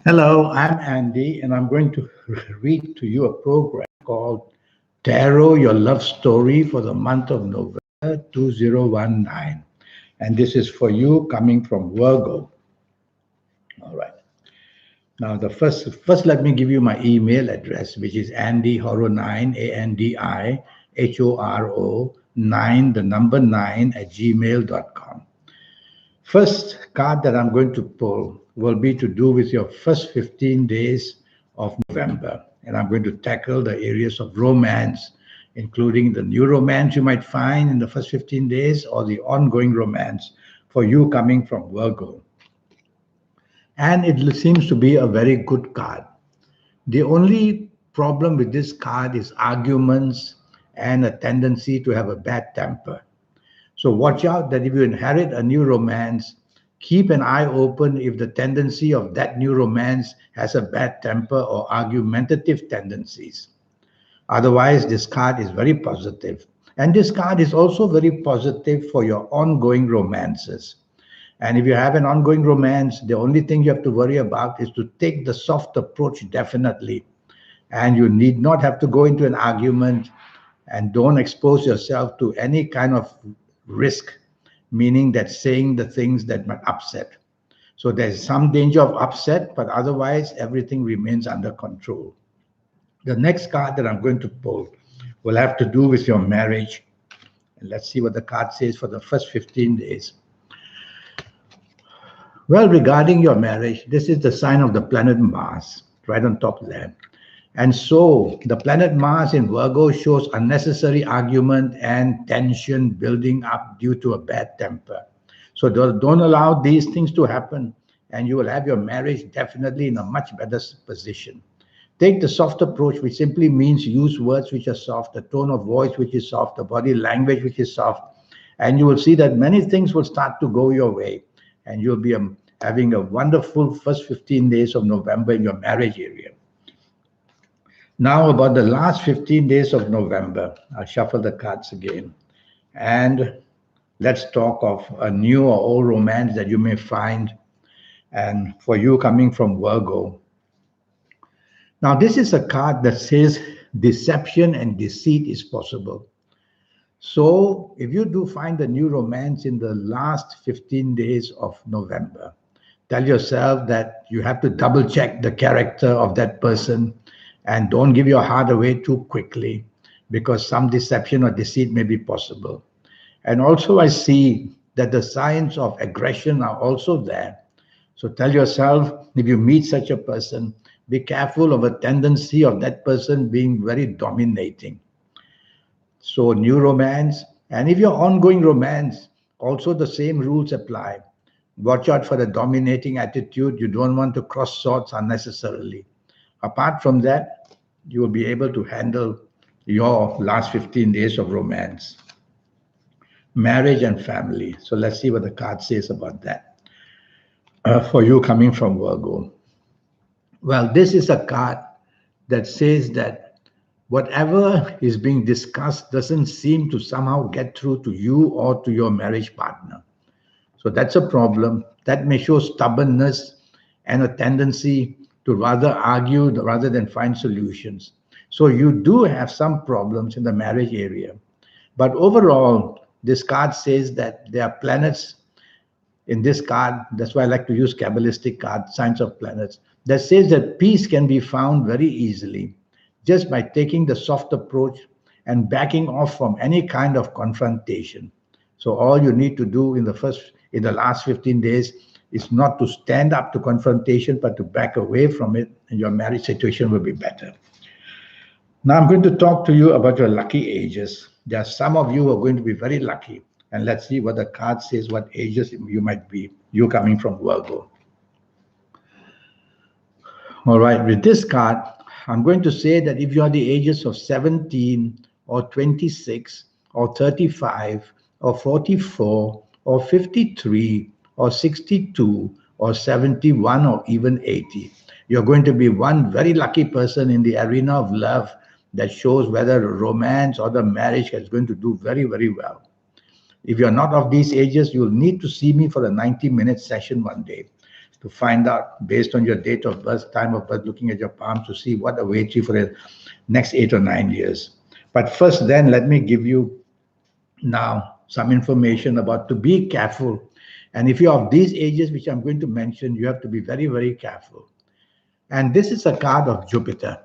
Hello, I'm Andy, and I'm going to read to you a program called Tarot Your Love Story for the month of November 2019. And this is for you coming from Virgo. All right. Now, first let me give you my email address, which is andyhoro9, ANDIHORO 9, the number 9 at gmail.com. First card that I'm going to pull will be to do with your first 15 days of November. And I'm going to tackle the areas of romance, including the new romance you might find in the first 15 days or the ongoing romance for you coming from Virgo. And it seems to be a very good card. The only problem with this card is arguments and a tendency to have a bad temper. So watch out that if you inherit a new romance, keep an eye open if the tendency of that new romance has a bad temper or argumentative tendencies. Otherwise, this card is very positive. And this card is also very positive for your ongoing romances. And if you have an ongoing romance, the only thing you have to worry about is to take the soft approach definitely. And you need not have to go into an argument and don't expose yourself to any kind of risk, meaning that saying the things that might upset. So there's some danger of upset, but otherwise everything remains under control. The next card that I'm going to pull will have to do with your marriage. And let's see what the card says for the first 15 days. Well, regarding your marriage, this is the sign of the planet Mars, right on top there. And so the planet Mars in Virgo shows unnecessary argument and tension building up due to a bad temper. So don't allow these things to happen, and you will have your marriage definitely in a much better position. Take the soft approach, which simply means use words which are soft, a tone of voice which is soft, a body language which is soft, and you will see that many things will start to go your way, and you'll be having a wonderful first 15 days of November in your marriage area. Now, about the last 15 days of November, I'll shuffle the cards again. And let's talk of a new or old romance that you may find. And for you coming from Virgo. Now, this is a card that says deception and deceit is possible. So, if you do find a new romance in the last 15 days of November, tell yourself that you have to double check the character of that person and don't give your heart away too quickly because some deception or deceit may be possible. And also, I see that the signs of aggression are also there. So tell yourself, if you meet such a person, be careful of a tendency of that person being very dominating. So new romance, and if you're ongoing romance, also the same rules apply. Watch out for the dominating attitude. You don't want to cross swords unnecessarily. Apart from that, you will be able to handle your last 15 days of romance. Marriage and family. So let's see what the card says about that. For you coming from Virgo. Well, this is a card that says that whatever is being discussed doesn't seem to somehow get through to you or to your marriage partner. So that's a problem. That may show stubbornness and a tendency to rather argue rather than find solutions. So you do have some problems in the marriage area. But overall, this card says that there are planets in this card. That's why I like to use Kabbalistic cards, signs of planets, that says that peace can be found very easily just by taking the soft approach and backing off from any kind of confrontation. So all you need to do in the last 15 days is not to stand up to confrontation, but to back away from it, and your marriage situation will be better. Now I'm going to talk to you about your lucky ages. There are some of you who are going to be very lucky. And let's see what the card says, what ages you might be, you coming from Virgo. All right, with this card, I'm going to say that if you are the ages of 17 or 26 or 35 or 44 or 53 or 62 or 71 or even 80, you're going to be one very lucky person in the arena of love that shows whether romance or the marriage is going to do very, very well. If you're not of these ages, you'll need to see me for a 90-minute session one day to find out based on your date of birth, time of birth, looking at your palms to see what awaits you for the next 8 or 9 years. But first, then, let me give you now some information about to be careful. And if you're of these ages, which I'm going to mention, you have to be very, very careful. And this is a card of Jupiter.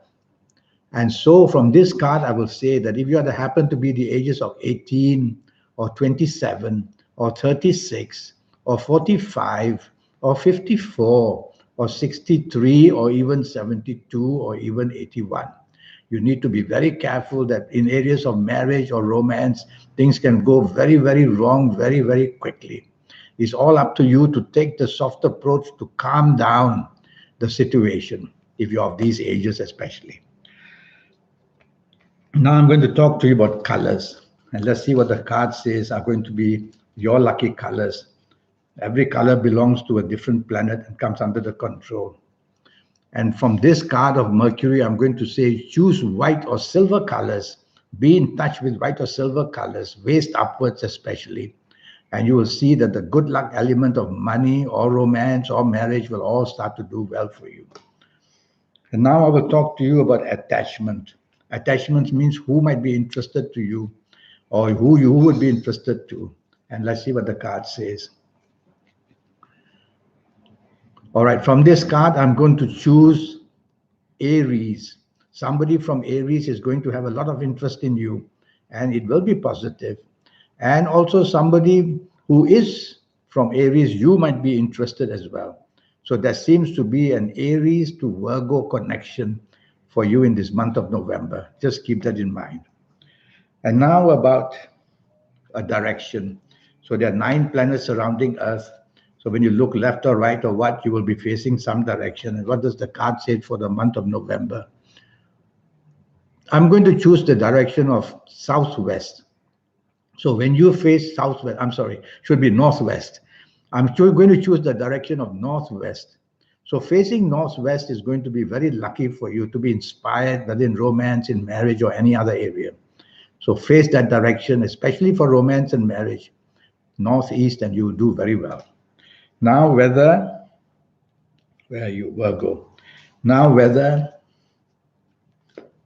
And so from this card, I will say that if you happen to be the ages of 18 or 27 or 36 or 45 or 54 or 63 or even 72 or even 81, you need to be very careful that in areas of marriage or romance, things can go very, very wrong very, very quickly. It's all up to you to take the soft approach to calm down the situation, if you're of these ages especially. Now I'm going to talk to you about colors. And let's see what the card says are going to be your lucky colors. Every color belongs to a different planet and comes under the control. And from this card of Mercury, I'm going to say choose white or silver colors. Be in touch with white or silver colors, waist upwards especially. And you will see that the good luck element of money or romance or marriage will all start to do well for you. And now I will talk to you about attachment. Attachment means who might be interested to you or who you would be interested to. And let's see what the card says. All right, from this card, I'm going to choose Aries. Somebody from Aries is going to have a lot of interest in you, and it will be positive. And also somebody who is from Aries, you might be interested as well. So there seems to be an Aries to Virgo connection for you in this month of November. Just keep that in mind. And now about a direction. So there are 9 planets surrounding Earth. So when you look left or right or what, you will be facing some direction. And what does the card say for the month of November? I'm going to choose the direction of southwest. So when you face southwest, should be northwest. I'm going to choose the direction of northwest. So facing northwest is going to be very lucky for you to be inspired, whether in romance, in marriage, or any other area. So face that direction, especially for romance and marriage, northeast, and you will do very well. Now whether, where are you, Virgo? Now whether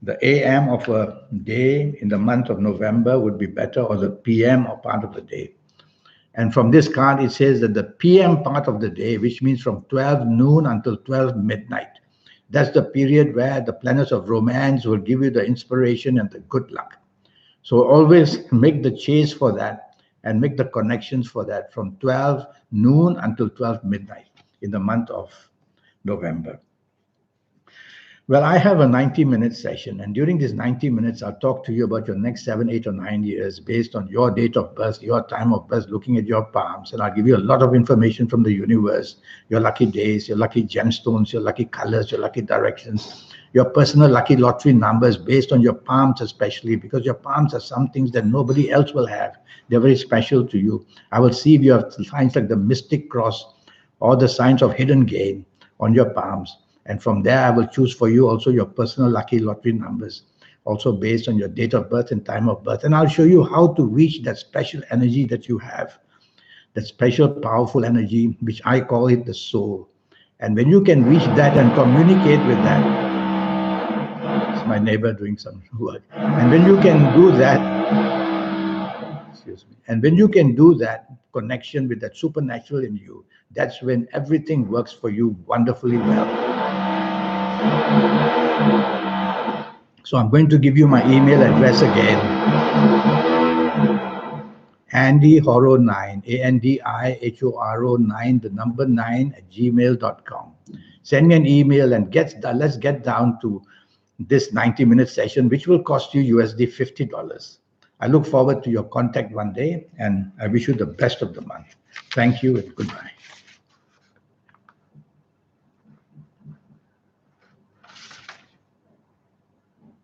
the AM of a day in the month of November would be better or the PM or part of the day. And from this card, it says that the PM part of the day, which means from 12 noon until 12 midnight, that's the period where the planets of romance will give you the inspiration and the good luck. So always make the chase for that and make the connections for that from 12 noon until 12 midnight in the month of November. Well, I have a 90-minute session, and during these 90 minutes, I'll talk to you about your next 7, 8, or 9 years based on your date of birth, your time of birth, looking at your palms, and I'll give you a lot of information from the universe, your lucky days, your lucky gemstones, your lucky colors, your lucky directions, your personal lucky lottery numbers based on your palms especially, because your palms are some things that nobody else will have. They're very special to you. I will see if you have signs like the mystic cross or the signs of hidden gain on your palms. And from there, I will choose for you also your personal lucky lottery numbers, also based on your date of birth and time of birth. And I'll show you how to reach that special energy that you have, that special powerful energy, which I call it the soul. And when you can reach that and communicate with that, it's my neighbor doing some work. And when you can do that, excuse me, and when you can do that connection with that supernatural in you, that's when everything works for you wonderfully well. So I'm going to give you my email address again. AndyHoro9, ANDIHORO9, the number 9 @gmail.com. Send me an email and let's get down to this 90-minute session, which will cost you USD $50. I look forward to your contact one day, and I wish you the best of the month. Thank you and goodbye.